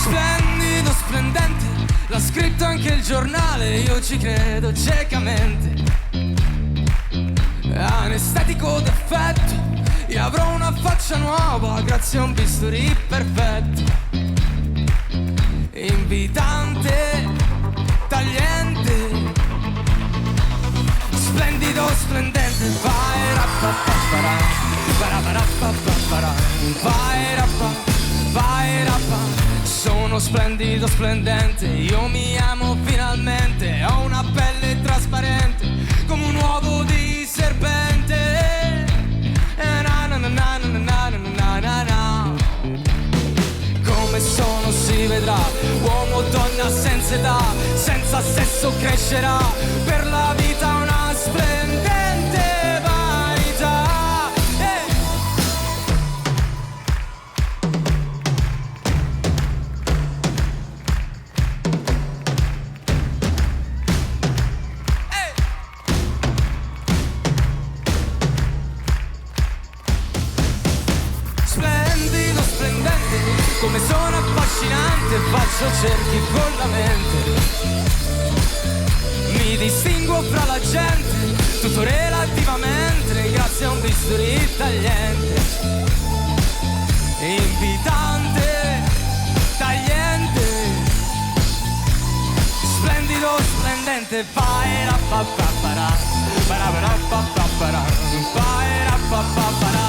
Splendido, splendente, l'ha scritto anche il giornale, io ci credo ciecamente. Ha un estetico deffetto, io avrò una faccia nuova grazie a un bisturi perfetto. Invitante, tagliente, splendido, splendente. Vai rappa, vai rappa, vai rappa. Sono splendido, splendente, io mi amo finalmente. Ho una pelle trasparente come un uovo di serpente. Na na na na na na na na na. Come sono si vedrà, uomo o donna senza età, senza sesso crescerà, per la vita una splendente vanità. Splendido, splendente, come sono affascinante, faccio cerchi con la mente. Mi distinguo fra la gente, tutto relativamente, grazie a un bisturi tagliente. Invitante, tagliente, splendido, splendente. Vai rappa, vai rappa, vai rappa,